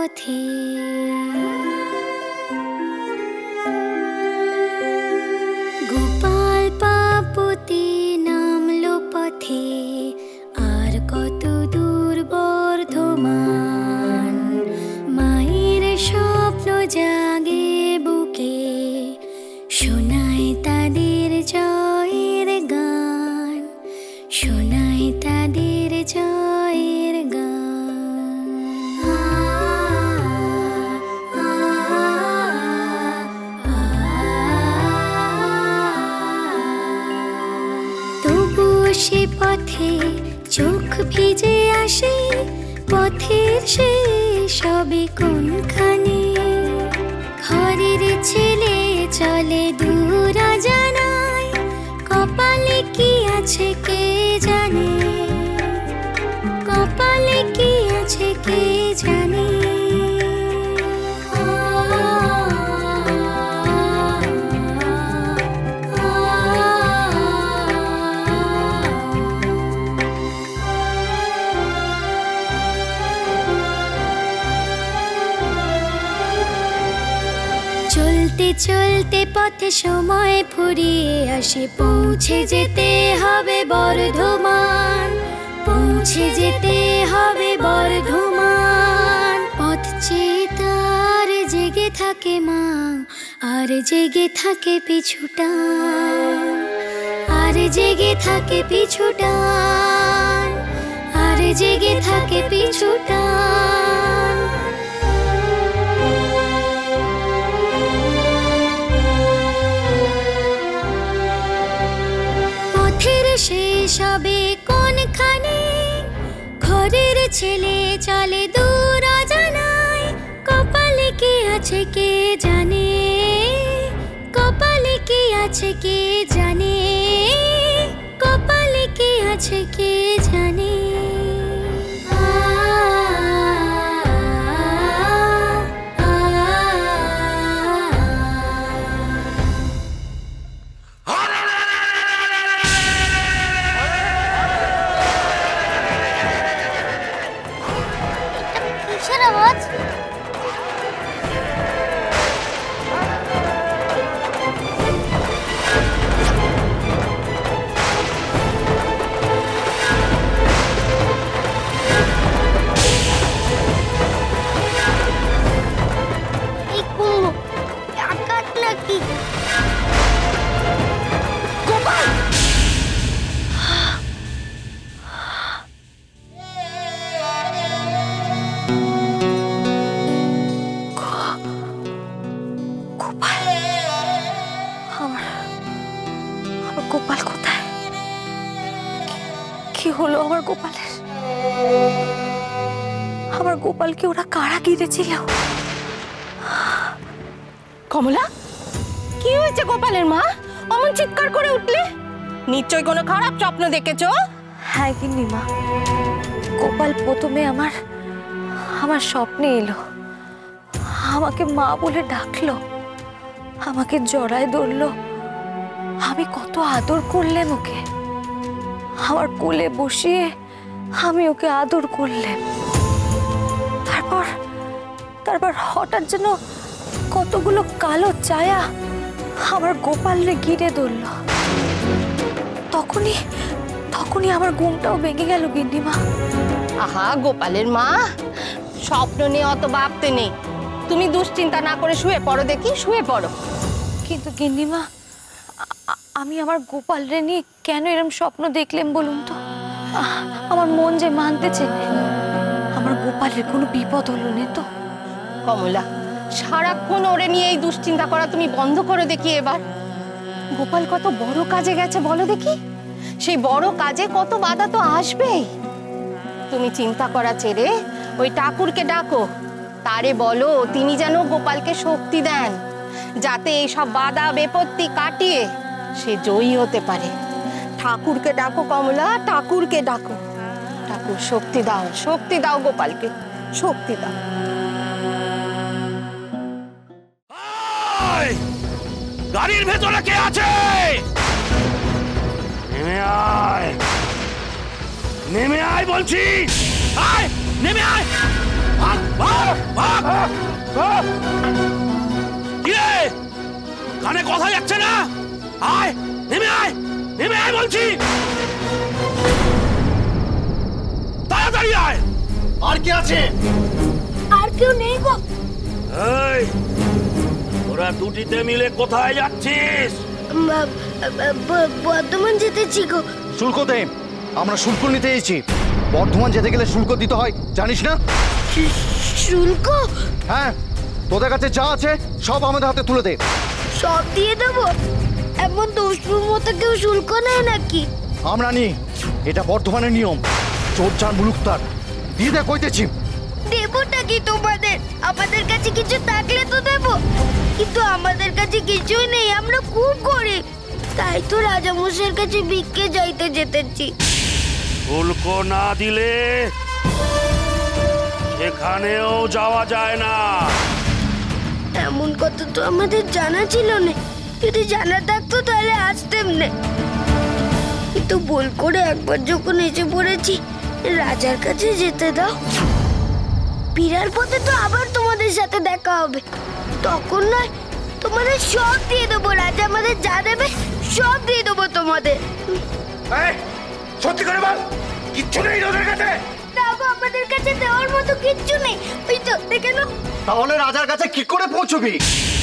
পথে। গোপাল পাপতি নামলো পথে, আর কত দূর বর্ধমান। মায়ের স্বপ্ন জাগে বুকে, শোনায় তাদের জয়ের গান, শোনায় তাদের জয়ের গান। তবুও সে পথে চোখ ভিজে আসে, পথের শেষ হবে কোনখানে। ঘরের ছেলে চলে দূর জানায়, কপালে কি আছে কে জানে, কপালে কি আছে কে জানে। চলতে চলতে পথে সময় ফুরিয়ে আসে, পৌঁছে যেতে হবে বর্ধমান, পৌঁছে যেতে হবে বর্ধমান। পথ চেয়ে তার জেগে থাকে মা, আর জেগে থাকে পিছুটান, আর জেগে থাকে পিছুটান, আর জেগে থাকে পিছুটান। পথের শেষ হবে কোনখানে, ঘরের ছেলে চলে দূর অজানায়। কপালে কি আছে কে জানে, কপালে কি আছে কে জানে, কপালে কি আছে কে জানে। গোপাল কোথায়? কি হলো আমার গোপালের? আমার গোপালকে ওরা কারা গিরেছিল? কমলা, কি হয়েছে গোপালের মা? অমন চিৎকার করে উঠলে? নিশ্চয়ই কোনো খারাপ স্বপ্ন দেখেছো? হ্যাঁ গিন্নি মা, গোপাল প্রথমে আমার স্বপ্নে এলো, আমাকে মা বলে ডাকলো, আমাকে জড়ায় ধরলো। আমি কত আদর করলাম ওকে, আমার কোলে বসিয়ে আমি ওকে আদর করলাম। তারপর হঠাৎ যেন কতগুলো কালো ছায়া আমার গোপালকে ঘিরে ধরল। তখনই আমার ঘুমটাও ভেঙে গেল গিন্নিমা। আহা গোপালের মা, স্বপ্ন নিয়ে অত ভাবতে নেই, তুমি দুশ্চিন্তা না করে শুয়ে পড়ো দেখি, শুয়ে পড়ো। কিন্তু গিন্নিমা, আমি আমার গোপালরে নিয়ে কেন এরম স্বপ্ন দেখলাম বলুন তো? আমার মন যে মানতেছে আমার গোপালের কোনো বিপদ হলো না তো? কমলা, সারাক্ষণ ওরে নিয়ে এই দুশ্চিন্তা করা তুমি বন্ধ করো দেখি এবার। গোপাল কত বড় কাজে গেছে বলো দেখি, সেই বড় কাজে কত বাধা তো আসবেই। তুমি চিন্তা করা ছেড়ে ওই ঠাকুরকে ডাকো, তারে বলো তিনি যেন গোপালকে শক্তি দেন, যাতে এই সব বাধা বিপত্তি কাটিয়ে সে জয়ী হতে পারে। ঠাকুরকে ডাকো কমলা, ঠাকুরকে ডাকো। ঠাকুর শক্তি দাও, শক্তি দাও গোপালকে, শক্তি দাও। গাড়ির ভেতরে কে আছে? নেমে আয়, নেমে আয় বলছি, আয় নেমে আয়। ভাগ ভাগ ভাগ। কানে কথা যাচ্ছে না? আয়, নেমে আয়, নেমে আয় বলছি। তাড়াতাড়ি আয়। আর কে আছে? আর কেউ নেই গো। এই, ওরা দুটিতে মিলে কোথায় যাচ্ছিস? বর্ধমান যেতেছি গো। শুল্ক দে। আমরা শুল্ক নিতে এসেছি। বর্ধমান যেতে গেলে শুল্ক দিতে হয়, জানিস না? শুল্ক? হ্যাঁ, তোদের কাছে যা আছে সব আমাদের হাতে তুলে দে। সব দিয়ে দেবো? এমন দোষপুর মতো কেউ শুল্ক নেয় নাকি? আমরা নি, এটা বর্ধমানের নিয়ম। চোর চার মুলুক তার। দিয়ে দে কইতেছি। দেবটা কি তোমাদের? আমাদের কাছে কিছু থাকলে তো দেবো, কিন্তু আমাদের কাছে কিছুই নেই। আমরা খুব গরিব, তাই তো রাজামশাইয়ের কাছে ভিক্ষে যাইতে যেতেছি। শুল্ক না দিলে সেখানেও যাওয়া যায় না। এমন কথা তো আমাদের জানা ছিল না। যদি জানা থাকতো তাহলে আসতাম না। কিন্তু ভুল করে একবার যখন এসে পড়েছি, রাজার কাছে যেতে দাও। ফিরার পথে তো আবার তোমাদের সাথে দেখা হবে, তখন নয় তোমাদের সব দিয়ে দেবো। রাজা আমাদের যা দেবে সব দিয়ে দেবো তোমাদের। সত্যি করে বল, কিচ্ছু নেই তোদের কাছে? আমাদের কাছে দেওয়ার মতো কিচ্ছু নেই। ওই তো দেখে নাও। তাহলে রাজার কাছে কি করে পৌঁছবি?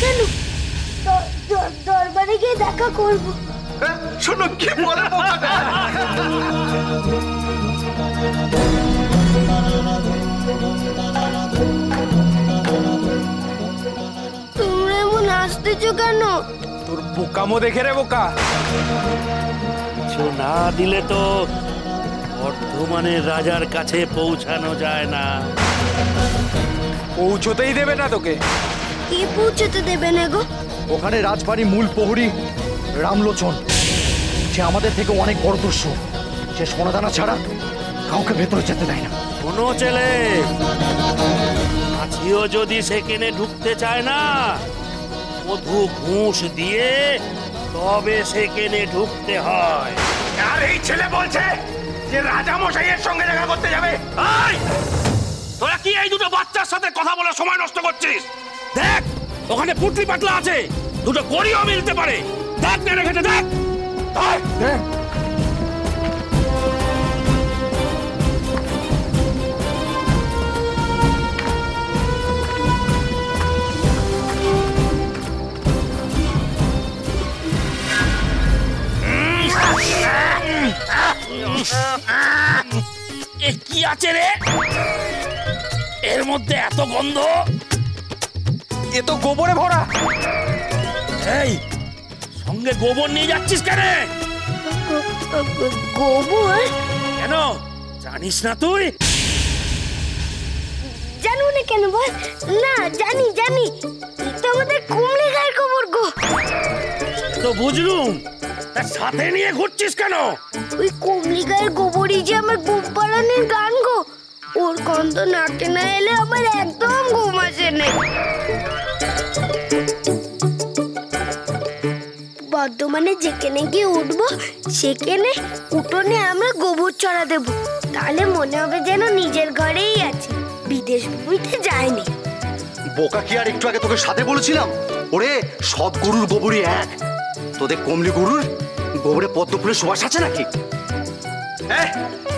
কেন? দরবারে গিয়ে দেখা করবো। শোনো কি বলে বোকাটা। তোমরা এমন আসতেছো কেন? তোর বোকামো দেখে রে বোকা। কিছু না দিলে তো বর্ধমানের রাজার কাছে পৌঁছানো যায় না। পৌঁছতেই দেবে না তোকে। কি পৌঁছতে দেবে না গো? ওখানে রাজবাড়ি মূল প্রহরী রামলোচন, সে আমাদের থেকে অনেক বড় দস্যু। সে সোনাদানা ছাড়া কাউকে ভেতরে যেতে দেয় না। কোনো ছেলে আছিও যদি সেখানে ঢুকতে চায় না, মধু ঘুষ দিয়ে তবে সেখানে ঢুকতে হয়। আর এই ছেলে বলছে যে রাজা মশাইয়ের সঙ্গে দেখা করতে যাবে। তোরা কি এই দুটো বাচ্চার সাথে কথা বলার সময় নষ্ট করছিস? দেখ, ওখানে পুটলি পাতলা আছে, দুটো গড়িও মিলতে পারে। দেখ না রেখেছে, দেখ। দেখ কি আছে রে এর মধ্যে? এত গন্ধ! এ তো গোবরে ভরা। এই, সঙ্গে গোবর নিয়ে যাচ্ছিস কেন? গোবর? কেন জানিস না তুই? জানো না কেন বল? না, জানি জানি, তো আমাদের কুমড়ে গায়ের গোবর গো। তো বুঝলুম, তার সাথে নিয়ে ঘুরছিস কেন? ওই কুমড়ে গায়ের গোবরই যে আমার ঘুম পাড়ানোর গান গো। ওর গন্ধ নাকে না এলে আমার একদম ঘুম আসে না। বর্ধমানে যেখানে গিয়ে উঠবো সেখানে উঠোনে আমরা গোবর চড়া দেবো, তাহলে মনে হবে যেন নিজের ঘরেই আছে, বিদেশ ভূমিতে যায়নি। বোকা, কি আর একটু আগে তোকে সাথে বলেছিলাম? ওরে, সব গরুর গোবরই এক। তোদের কমলি গরুর গোবরে পদ্ম ফুলের সুবাস আছে নাকি?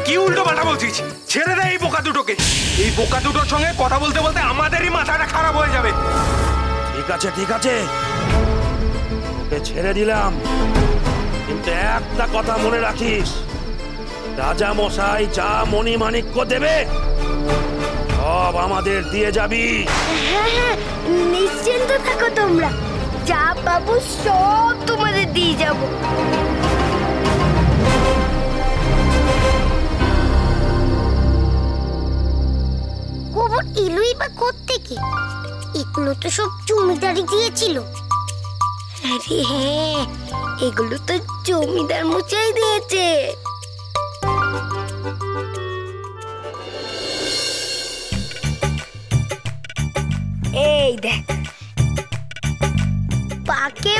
কি উল্টো পাল্টা বলছিস? ছেড়ে দে এই বোকা দুটোকে। এই বোকা দুটোর সঙ্গে কথা বলতে বলতে আমাদেরই মাথাটা খারাপ হয়ে যাবে। ঠিক আছে ঠিক আছে, ওকে ছেড়ে দিলাম, কিন্তু একটা কথা মনে রাখিস, রাজা মশাই যা মণিমাণিক্য দেবে সব আমাদের দিয়ে যাবি। হ্যাঁ হ্যাঁ, নিশ্চিন্ত থাকো তোমরা, যা পাবো সব তোমাদের দিয়ে যাবো। গোবর এলোই বা কোত্থেকে? এগুলো তো সব জমিদারি দিয়েছিল। আরে হ্যাঁ, এগুলো তো জমিদার মশাই দিয়েছে। এই দেখ, পাকে